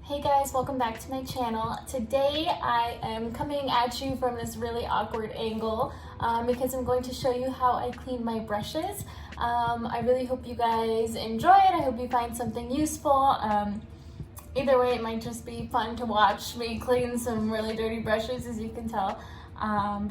Hey guys, welcome back to my channel. Today I am coming at you from this really awkward angle because I'm going to show you how I clean my brushes. I really hope you guys enjoy it. I hope you find something useful. Either way, it might just be fun to watch me clean some really dirty brushes, as you can tell. I'm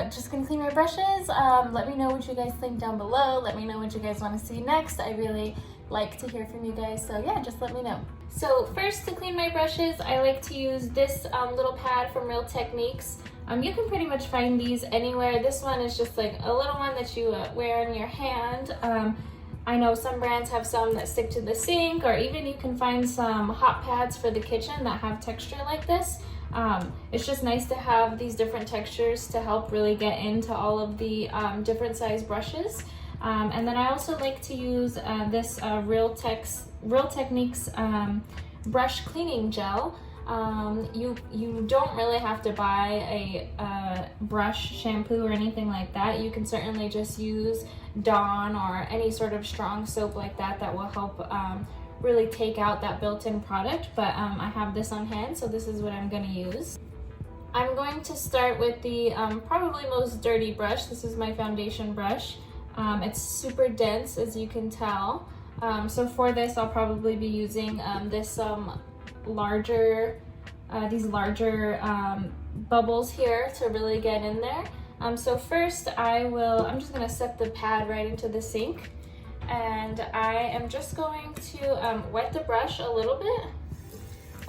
just gonna clean my brushes. Let me know what you guys think down below. Let me know what you guys want to see next. I really like to hear from you guys, so yeah, just let me know. So first, to clean my brushes, I like to use this little pad from Real Techniques. You can pretty much find these anywhere. This one is just like a little one that you wear in your hand. I know some brands have some that stick to the sink, or even you can find some hot pads for the kitchen that have texture like this. It's just nice to have these different textures to help really get into all of the different size brushes. And then I also like to use this Real Techniques brush cleaning gel. You don't really have to buy a brush shampoo or anything like that. You can certainly just use Dawn or any sort of strong soap like that that will help really take out that built-in product, but I have this on hand, so this is what I'm going to use. I'm going to start with the probably most dirty brush. This is my foundation brush. It's super dense, as you can tell. So for this, I'll probably be using these larger bubbles here to really get in there. So first, I'm just gonna set the pad right into the sink, and I am just going to wet the brush a little bit.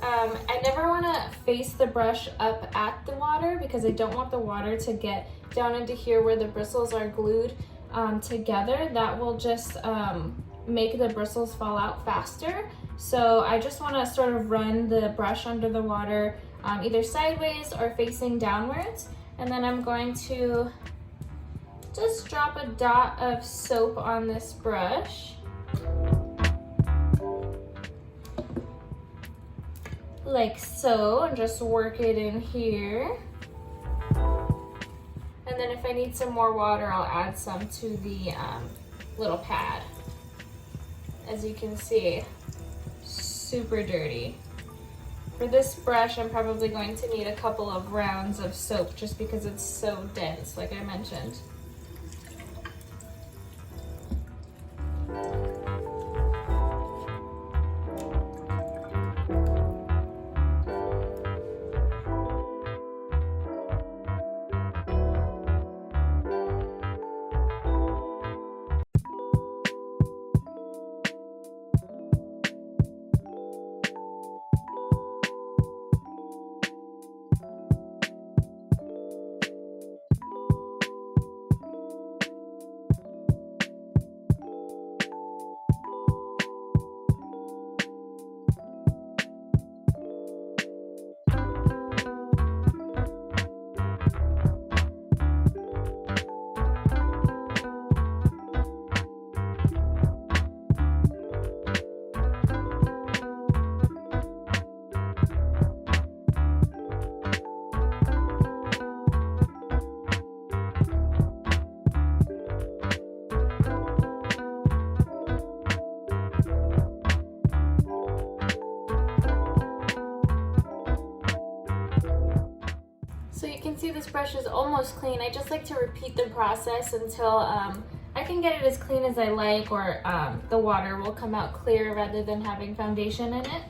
I never want to face the brush up at the water because I don't want the water to get down into here where the bristles are glued together. That will just make the bristles fall out faster. So I just want to sort of run the brush under the water either sideways or facing downwards, and then I'm going to just drop a dot of soap on this brush like so, and just work it in here. And then if I need some more water, I'll add some to the little pad. As you can see, super dirty. For this brush, I'm probably going to need a couple of rounds of soap just because it's so dense, like I mentioned. So you can see this brush is almost clean. I just like to repeat the process until I can get it as clean as I like, or the water will come out clear rather than having foundation in it.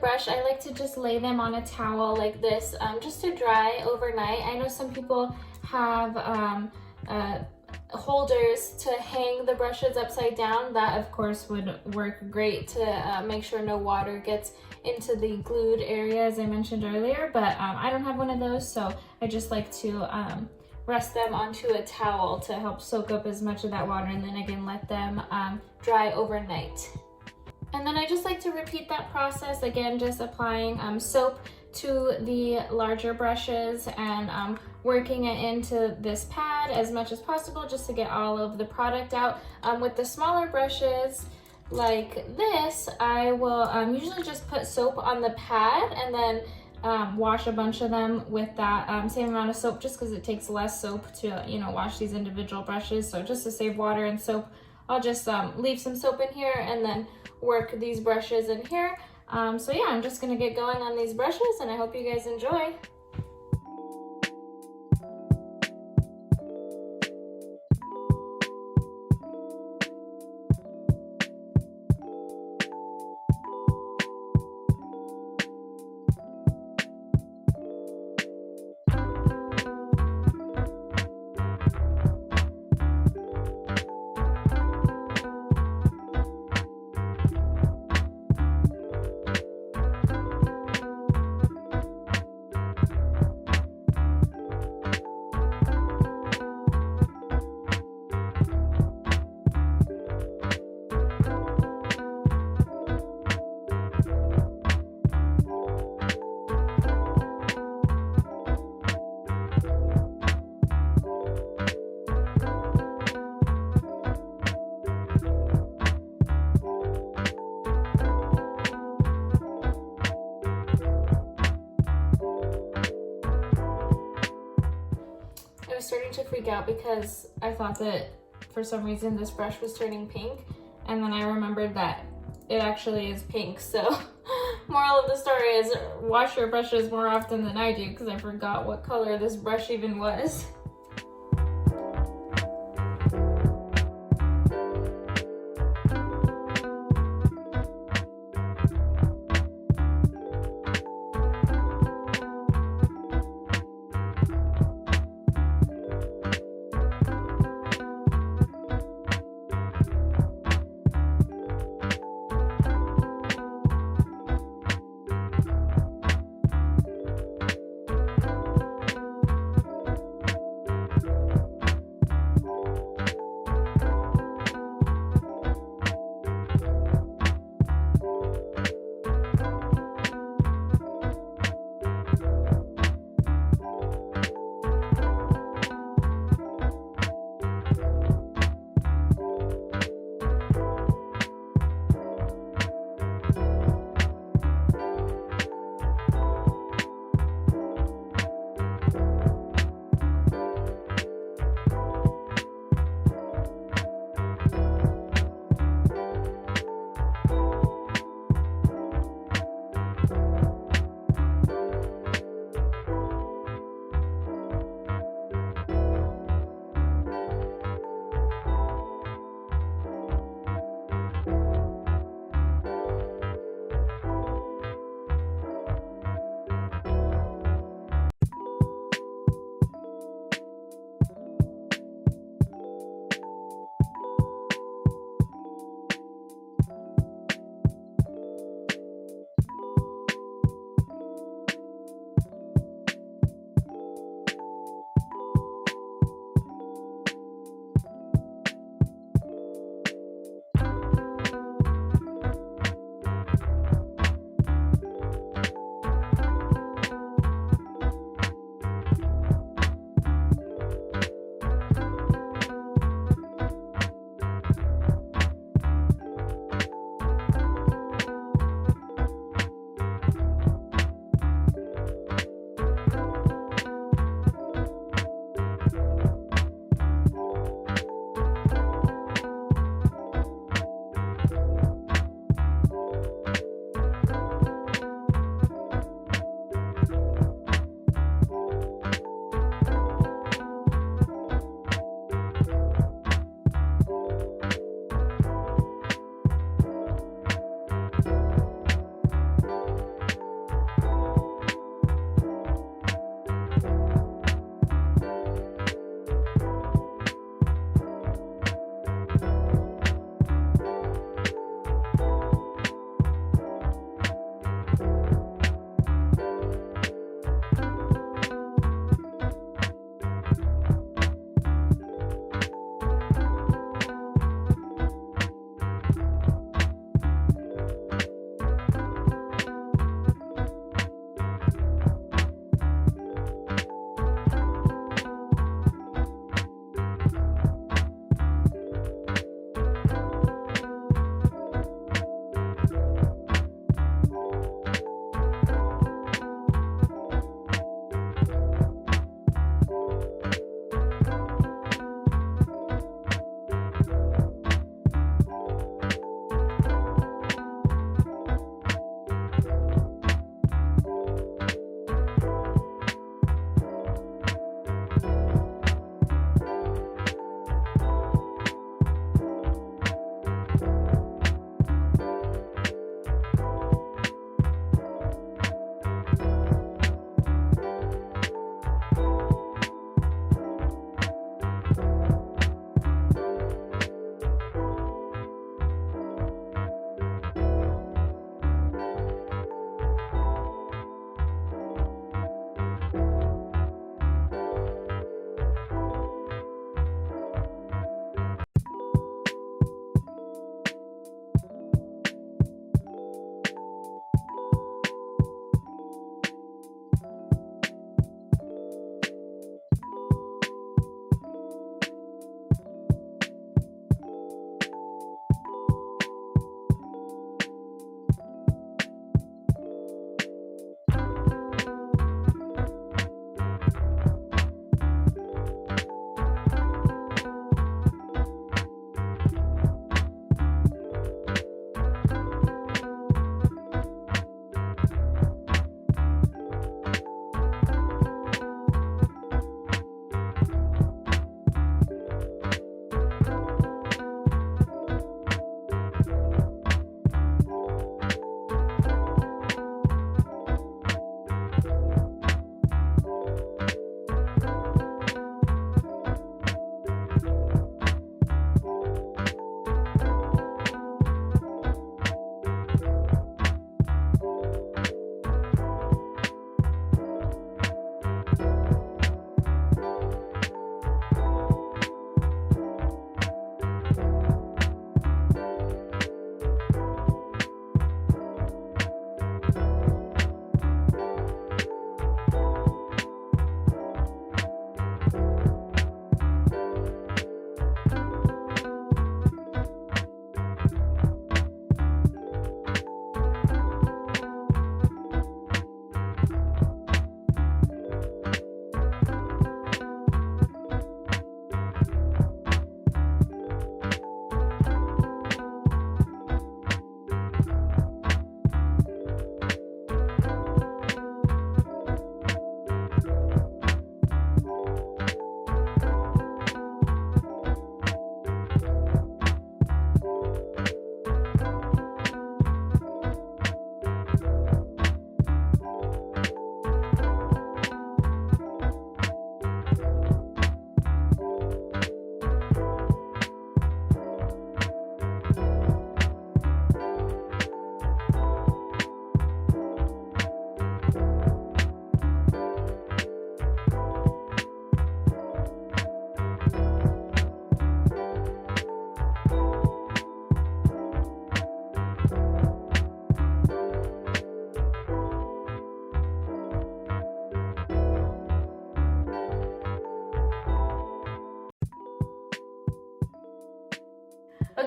brush, I like to just lay them on a towel like this, just to dry overnight. I know some people have holders to hang the brushes upside down. That of course would work great to make sure no water gets into the glued area, as I mentioned earlier, but I don't have one of those, so I just like to rest them onto a towel to help soak up as much of that water, and then again let them dry overnight. And then I just like to repeat that process again, just applying soap to the larger brushes and working it into this pad as much as possible just to get all of the product out. With the smaller brushes like this, I will usually just put soap on the pad and then wash a bunch of them with that same amount of soap, just because it takes less soap to, you know, wash these individual brushes. So just to save water and soap, I'll just leave some soap in here and then work these brushes in here. So yeah, I'm just gonna get going on these brushes, and I hope you guys enjoy. I was starting to freak out because I thought that for some reason this brush was turning pink, and then I remembered that it actually is pink. So moral of the story is wash your brushes more often than I do, because I forgot what color this brush even was.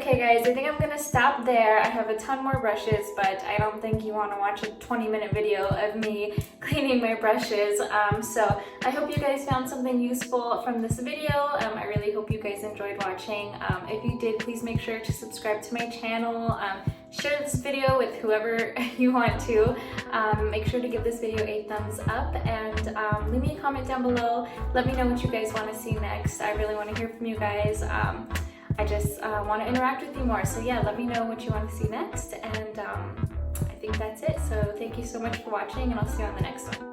Okay guys, I think I'm gonna stop there. I have a ton more brushes, but I don't think you want to watch a 20-minute video of me cleaning my brushes. So I hope you guys found something useful from this video. I really hope you guys enjoyed watching. If you did, please make sure to subscribe to my channel. Share this video with whoever you want to. Make sure to give this video a thumbs up and leave me a comment down below. Let me know what you guys want to see next. I really want to hear from you guys. I just want to interact with you more. So yeah, let me know what you want to see next. And I think that's it. So thank you so much for watching, and I'll see you on the next one.